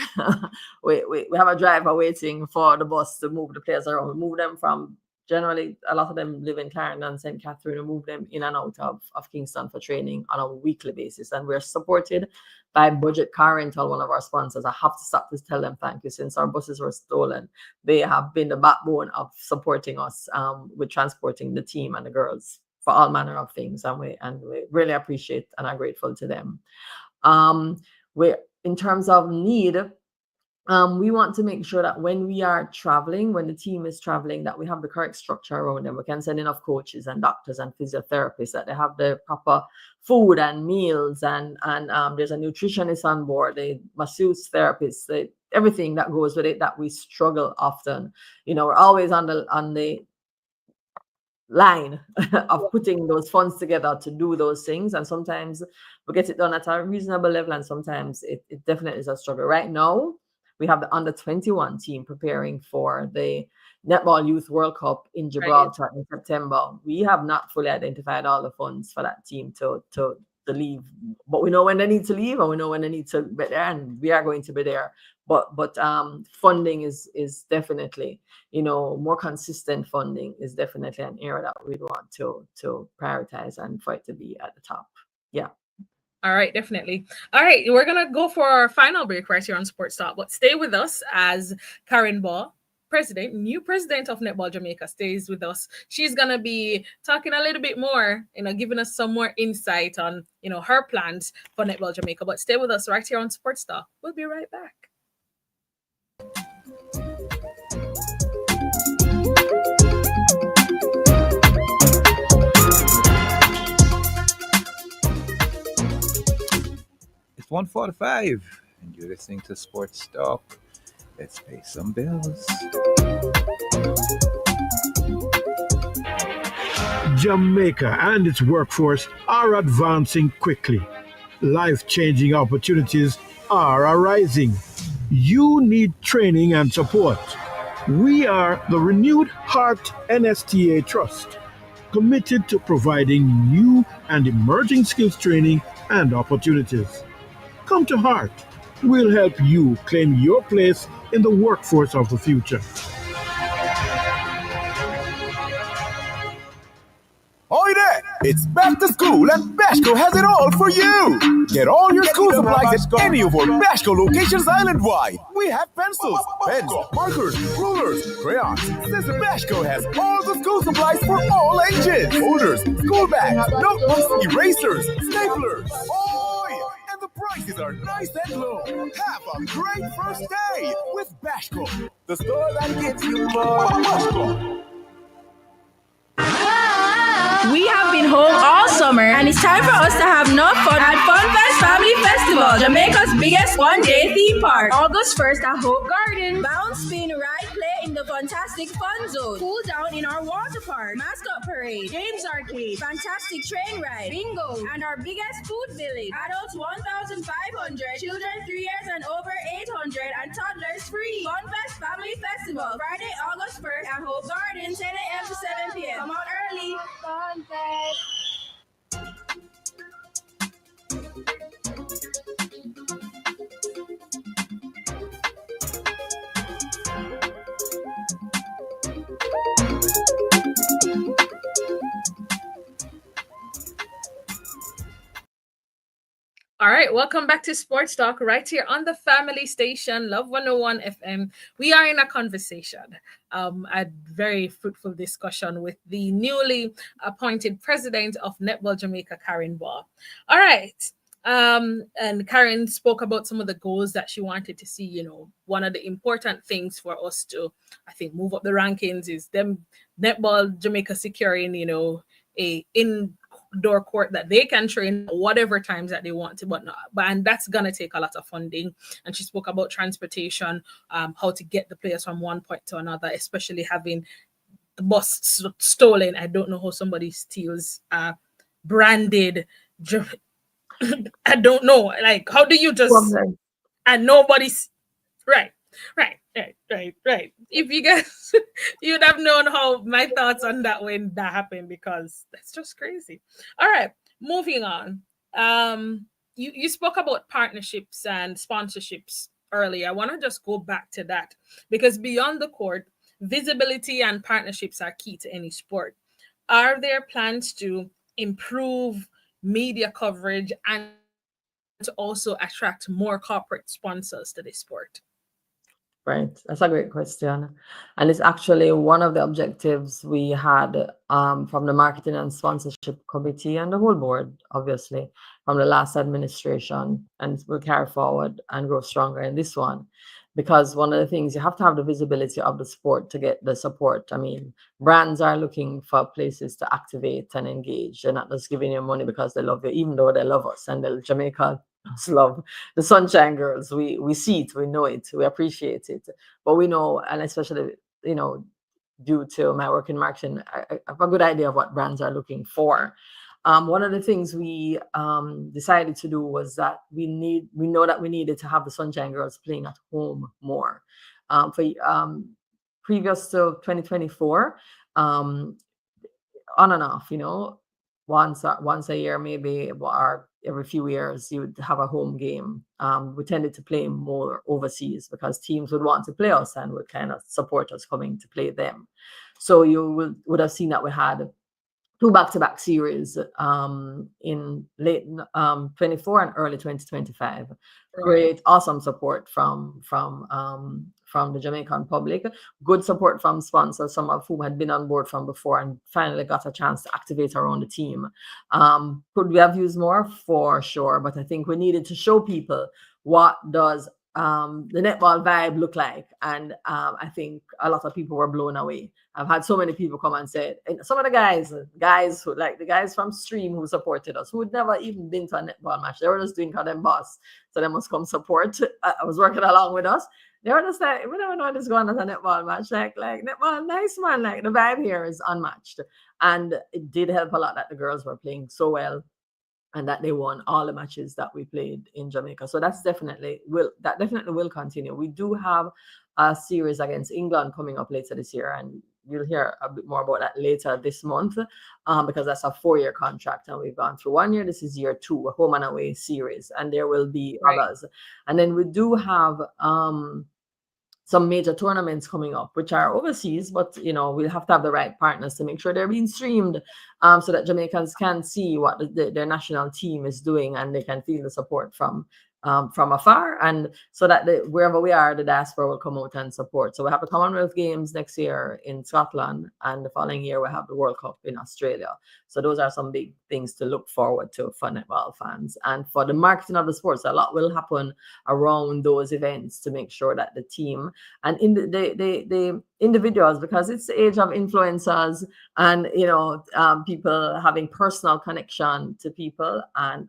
we have a driver waiting for the bus to move the players around. We move them from, generally, a lot of them live in Clarendon and St. Catherine. We move them in and out of Kingston for training on a weekly basis. And we're supported by Budget Car Rental, one of our sponsors. I have to stop to tell them thank you. Since our buses were stolen, they have been the backbone of supporting us with transporting the team and the girls for all manner of things. And we really appreciate and are grateful to them. In terms of need, we want to make sure that when we are traveling, when the team is traveling, that we have the correct structure around them. We can send enough coaches and doctors and physiotherapists, that they have the proper food and meals, and there's a nutritionist on board, the masseuse therapist, everything that goes with it, that we struggle often. We're always on the line of putting those funds together to do those things, and sometimes we get it done at a reasonable level, and sometimes it definitely is a struggle. Right now, we have the under 21 team preparing for the Netball Youth World Cup in Gibraltar in September. We have not fully identified all the funds for that team to leave, but we know when they need to leave, and we know when they need to be there, and we are going to be there. But funding is definitely, more consistent funding is definitely an area that we'd want to prioritize, and for it to be at the top. Yeah.
All right, definitely. All right, we're going to go for our final break right here on Sports Talk, but stay with us as Karen Ball, new president of Netball Jamaica stays with us. She's gonna be talking a little bit more, giving us some more insight on, her plans for Netball Jamaica. But stay with us right here on Sports Talk. We'll be right back.
It's 1:45, and you're listening to Sports Talk. Let's pay some bills.
Jamaica and its workforce are advancing quickly. Life changing opportunities are arising. You need training and support. We are the Renewed Heart NSTA Trust, committed to providing new and emerging skills training and opportunities. Come to Heart. We'll help you claim your place in the workforce of the future.
Oi there! It's back to school and Bashco has it all for you! Get all your school supplies at any of our Bashco locations island-wide. We have pencils, pens, markers, rulers, crayons, scissors. Bashco has all the school supplies for all ages. Folders, school bags, notebooks, erasers, staplers. Oi! And the prices are nice and low. Have a great first day with Bashco, the store that gives you more. Bashco.
We have been home all summer, and it's time for us to have enough fun at FunFest Family Festival, Jamaica's biggest one-day theme park. August 1st at Hope Garden. Bounce, spin, ride, play in the fantastic fun zone. Cool down in our water park. Mascot parade, games arcade, fantastic train ride, bingo, and our biggest food village. Adults 1,500, children 3 years and over 800, and toddlers free. FunFest Family Festival, Friday, August 1st at Hope Garden, 10 a.m. to 7 p.m. Come out early.
All right, welcome back to Sports Talk right here on the family station, Love 101 FM. We are in a conversation, a very fruitful discussion with the newly appointed president of Netball Jamaica, Karen Ball. All right. And Karen spoke about some of the goals that she wanted to see. One of the important things for us to, I think, move up the rankings is them Netball Jamaica securing, a indoor court that they can train whatever times that they want to, and that's gonna take a lot of funding. And she spoke about transportation, how to get the players from one point to another, especially having the bus stolen. I don't know how somebody steals branded. I don't know. Like, how do you just and nobody's right. If you guys, you'd have known how my thoughts on that when that happened, because that's just crazy. All right, moving on. You spoke about partnerships and sponsorships earlier. I want to just go back to that, because beyond the court, visibility and partnerships are key to any sport. Are there plans to improve media coverage and to also attract more corporate sponsors to this sport?
Right, that's a great question, and it's actually one of the objectives we had from the marketing and sponsorship committee and the whole board, obviously, from the last administration, and we'll carry forward and grow stronger in this one, because one of the things, you have to have the visibility of the sport to get the support. I mean, brands are looking for places to activate and engage. They're not just giving you money because they love you, even though they love us, and the Jamaica love the Sunshine Girls. We see it, we know it, we appreciate it, but we know, and especially due to my work in marketing, I have a good idea of what brands are looking for. One of the things we decided to do was that we know that we needed to have the Sunshine Girls playing at home more. Previous to 2024, on and off, once a year maybe, or every few years, you would have a home game. We tended to play more overseas because teams would want to play us and would kind of support us coming to play them. So you would have seen that we had 2 back-to-back series in late 24 and early 2025. Great, awesome support from from the Jamaican public, good support from sponsors, some of whom had been on board from before and finally got a chance to activate around the team. Could we have used more? For sure, but I think we needed to show people what does the netball vibe look like, and I think a lot of people were blown away. I've had so many people come and say, and some of the guys who, like the guys from Stream who supported us, who had never even been to a netball match, they were just doing because them boss, so they must come support. I was working along with us. They were just like, we never know what is going on at a netball match. Like netball, nice man. Like the vibe here is unmatched, and it did help a lot that the girls were playing so well, and that they won all the matches that we played in Jamaica. So that definitely will continue. We do have a series against England coming up later this year, and you'll hear a bit more about that later this month, because that's a 4-year contract, and we've gone through 1 year. This is year 2, a home and away series, and there will be others. And then we do have some major tournaments coming up, which are overseas, but we'll have to have the right partners to make sure they're being streamed, so that Jamaicans can see what their national team is doing, and they can feel the support from afar, and so that wherever we are, the diaspora will come out and support. So we have the Commonwealth Games next year in Scotland, and the following year we have the World Cup in Australia. So those are some big things to look forward to for netball fans. And for the marketing of the sports, a lot will happen around those events to make sure that the team and the individuals, because it's the age of influencers and people having personal connection to people, and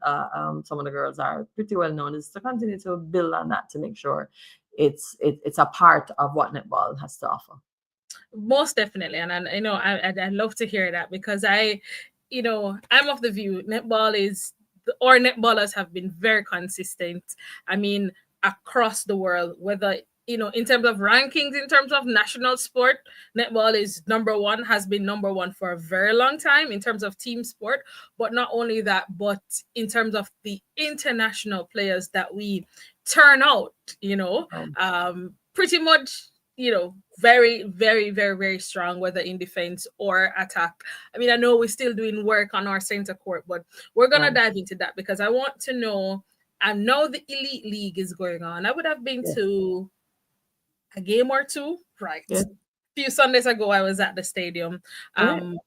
some of the girls are pretty well known, is to continue to build on that to make sure it's a part of what netball has to offer.
Most definitely, and I love to hear that, because I'm of the view netballers have been very consistent. I mean, across the world, whether in terms of rankings, in terms of national sport, netball is has been number one for a very long time in terms of team sport. But not only that, but in terms of the international players that we turn out, pretty much, very, very, very, very strong, whether in defense or attack. I mean, I know we're still doing work on our center court, but we're going to dive into that, because I want to know, I know the Elite League is going on. I would have been to a game or two, right? A few Sundays ago, I was at the stadium to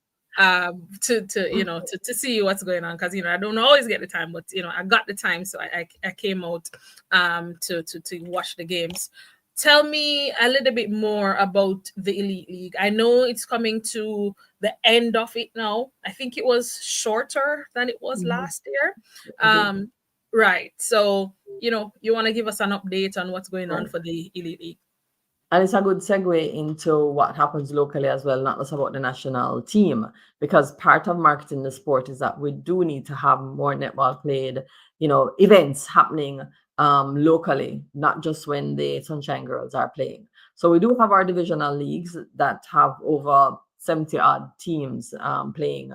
see what's going on, because I don't always get the time, but I got the time, so I came out to watch the games. Tell me a little bit more about the Elite League. I know it's coming to the end of it now. I think it was shorter than it was last year. Right. So, you want to give us an update on what's going on for the Elite League?
And it's a good segue into what happens locally as well, not just about the national team, because part of marketing the sport is that we do need to have more netball played, events happening locally, not just when the Sunshine Girls are playing. So we do have our divisional leagues that have over 70 odd teams playing.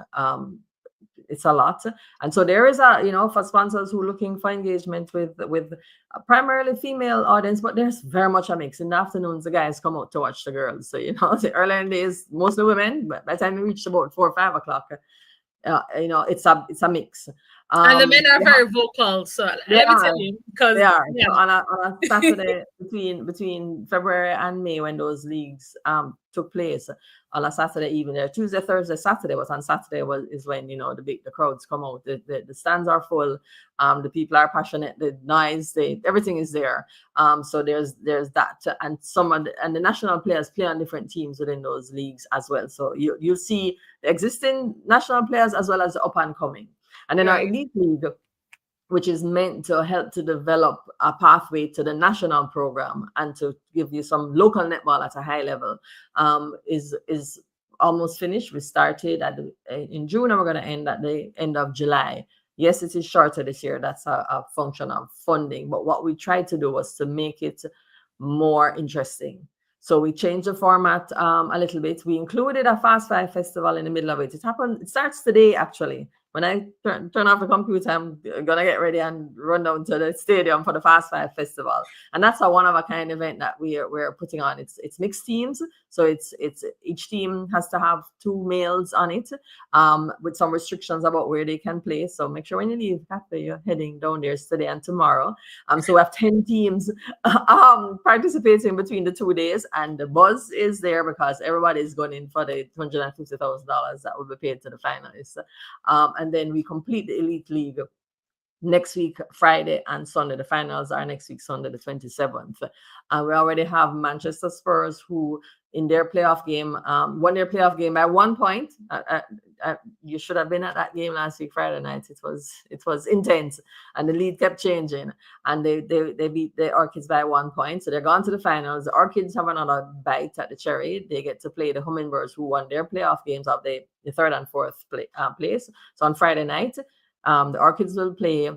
It's a lot, and so there is for sponsors who are looking for engagement with primarily female audience, but there's very much a mix. In the afternoons, the guys come out to watch the girls. So the earlier in the days, mostly women, but by the time we reach about 4 or 5 o'clock, it's a mix.
And the men are very vocal, so let me tell you, because
they are. So on a Saturday between February and May, when those leagues took place, on a Saturday evening, there Tuesday, Thursday, Saturday, but on Saturday is when the crowds come out. The stands are full. The people are passionate. The noise, everything is there. So there's that, and the national players play on different teams within those leagues as well. So you see the existing national players as well as the up and coming. And then our Elite League, which is meant to help to develop a pathway to the national program and to give you some local netball at a high level, is almost finished. We started in June, and we're going to end at the end of July. Yes, it is shorter this year. That's a function of funding. But what we tried to do was to make it more interesting. So we changed the format a little bit. We included a Fast Five festival in the middle of it. It starts today, actually. when I turn off the computer, I'm gonna get ready and run down to the stadium for the Fast Five Festival. And that's a one of a kind event that we're putting on. It's mixed teams, so it's each team has to have 2 males on it, with some restrictions about where they can play. So make sure when you leave Kathya, you're heading down there today and tomorrow. So we have 10 teams participating between the 2 days, and the buzz is there because everybody is going in for the $250,000 that will be paid to the finalists. And then we complete the Elite League next week, Friday and Sunday. The finals are next week, Sunday, the 27th. And we already have Manchester Spurs, who in their playoff game, won their playoff game by 1 point. You should have been at that game last week, Friday night. It was intense, and the lead kept changing. And they beat the Orchids by 1 point, so they're gone to the finals. The Orchids have another bite at the cherry. They get to play the Hummingbirds, who won their playoff games of the third and fourth place. So on Friday night, the Orchids will play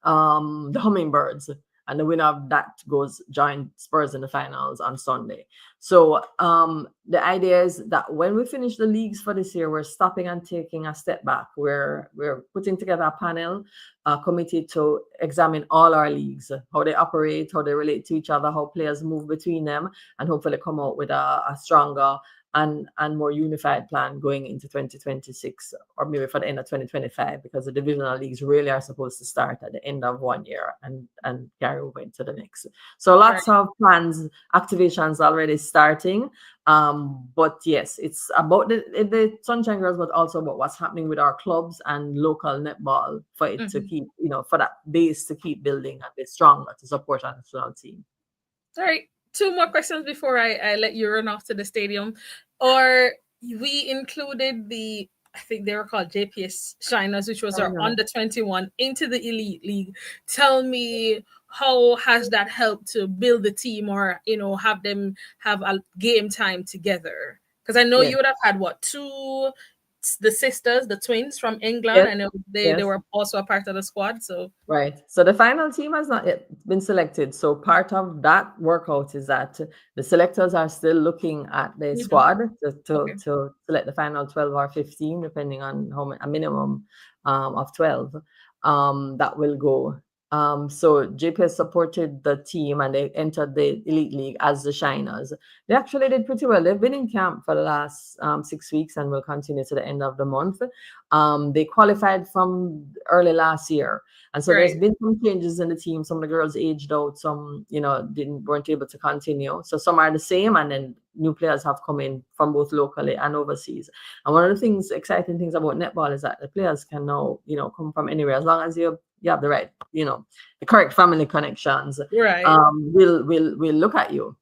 the Hummingbirds, and the winner of that goes join Spurs in the finals on Sunday. So the idea is that when we finish the leagues for this year, we're stopping and taking a step back. We're putting together a panel, a committee to examine all our leagues, how they operate, how they relate to each other, how players move between them, and hopefully come out with a stronger and more unified plan going into 2026, or maybe for the end of 2025, because the divisional leagues really are supposed to start at the end of 1 year and carry over into the next. So lots of plans, activations already starting. But yes, it's about the Sunshine Girls, but also about what's happening with our clubs and local netball for it to keep, for that base to keep building and be stronger to support our national team.
All right. 2 more questions before I let you run off to the stadium. Or we included I think they were called JPS Shiners, which was our under 21, into the Elite League. Tell me, how has that helped to build the team, or have them have a game time together? Because I know you would have had the sisters, the twins from England. I know they were also a part of the squad. So
right. So the final team has not yet been selected. So part of that workout is that the selectors are still looking at the squad to select the final 12 or 15, depending on a minimum of 12 that will go. So JPS supported the team, and they entered the Elite League as the Shiners. They actually did pretty well. They've been in camp for the last 6 weeks and will continue to the end of the month. They qualified from early last year. And so there's been some changes in the team. Some of the girls aged out, some, weren't able to continue. So some are the same, and then new players have come in from both locally and overseas. And one of the exciting things about netball is that the players can now, come from anywhere, as long as you have the right, the correct family connections.
Right.
We'll look at you.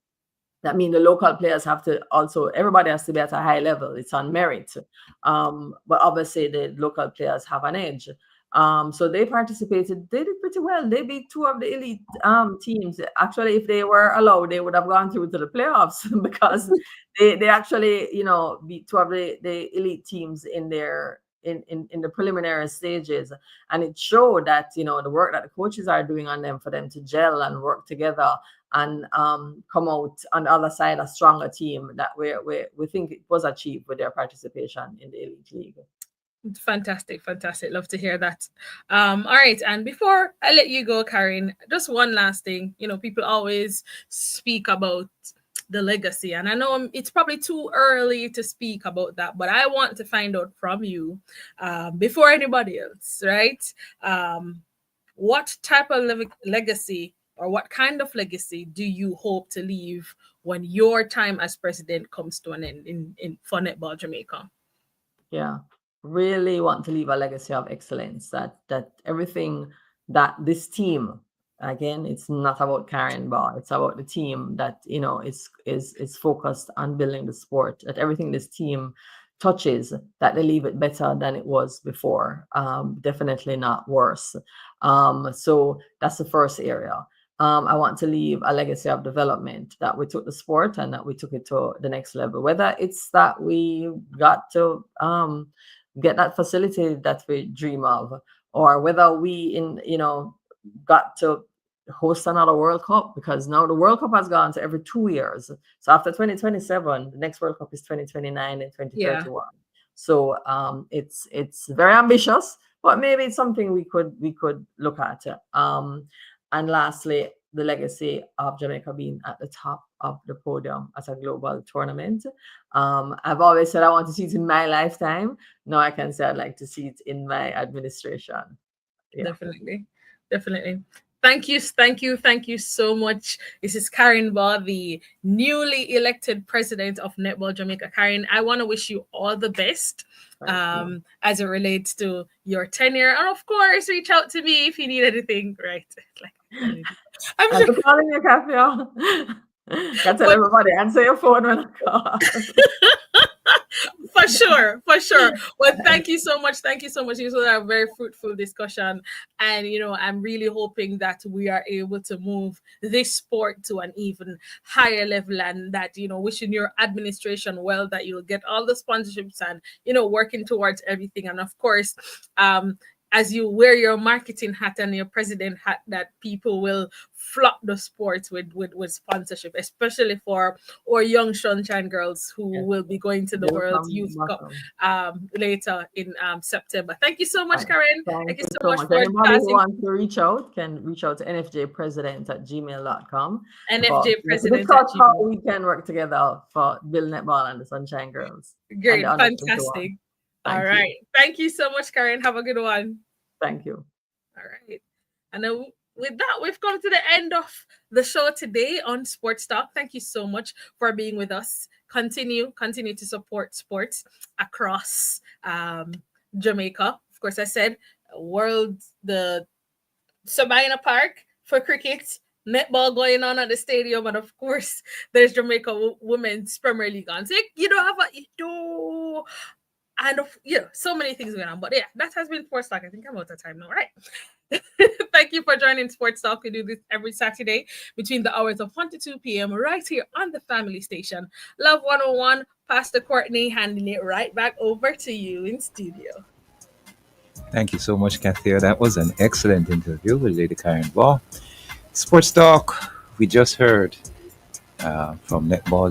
That means the local players have to also, everybody has to be at a high level. It's on merit. But obviously the local players have an edge. So they participated. They did pretty well. They beat 2 of the elite teams. Actually, if they were allowed, they would have gone through to the playoffs because they actually, beat 2 of the elite teams in their in the preliminary stages. And it showed that, the work that the coaches are doing on them, for them to gel and work together and come out on the other side a stronger team, that we think it was achieved with their participation in the Elite League.
Fantastic. Love to hear that. All right. And before I let you go, Karen, just one last thing. People always speak about the legacy, and I know it's probably too early to speak about that, but I want to find out from you before anybody else, right? What type of legacy, or what kind of legacy do you hope to leave when your time as president comes to an end in for Netball Jamaica?
Yeah, really want to leave a legacy of excellence, that everything that this team, again, it's not about Karen Bar, it's about the team that is focused on building the sport, that everything this team touches, that they leave it better than it was before, definitely not worse. So that's the first area. I want to leave a legacy of development, that we took the sport and that we took it to the next level, whether it's that we got to get that facility that we dream of, or whether we got to host another World Cup, because now the World Cup has gone to every 2 years. So after 2027, the next World Cup is 2029 and 2031. Yeah. So it's very ambitious, but maybe it's something we could look at. And lastly, the legacy of Jamaica being at the top of the podium as a global tournament. I've always said I want to see it in my lifetime. Now I can say I'd like to see it in my administration. Yeah.
Definitely. Definitely. Thank you so much. This is Karen Baugh, the newly elected president of Netball Jamaica. Karen, I want to wish you all the best as it relates to your tenure. And of course, reach out to me if you need anything, right?
I'm sure. Calling you, Kathya. Can tell everybody, answer your phone when I call.
For sure. Well, thank you so much. This was a very fruitful discussion, and I'm really hoping that we are able to move this sport to an even higher level, and that wishing your administration well, that you'll get all the sponsorships and working towards everything, and of course, as you wear your marketing hat and your president hat, that people will flock the sports with sponsorship, especially for our young sunshine girls who will be going to the World Youth Cup later in September. Thank you so much, Karen. Thank you so much for
anybody who wants to reach out can reach out to nfjpresident@gmail.com.
nfjpresident
how we can work together for Bill Netball and the Sunshine Girls.
Great, fantastic. All right. Thank you so much, Karen. Have a good one.
Thank you.
All right. And then with that, we've come to the end of the show today on Sports Talk. Thank you so much for being with us. Continue to support sports across Jamaica. Of course, I said the Sabina Park for cricket, netball going on at the stadium, and of course, there's Jamaica Women's Premier League on. So and so many things going on. But yeah, that has been Sports Talk. I think I'm out of time now, right? Thank you for joining Sports Talk. We do this every Saturday between the hours of 1 to 2 p.m. right here on the family station. Love 101, Pastor Courtney, handing it right back over to you in studio.
Thank you so much, Kathya. That was an excellent interview with Lady Karen Baugh. Sports Talk, we just heard from Netball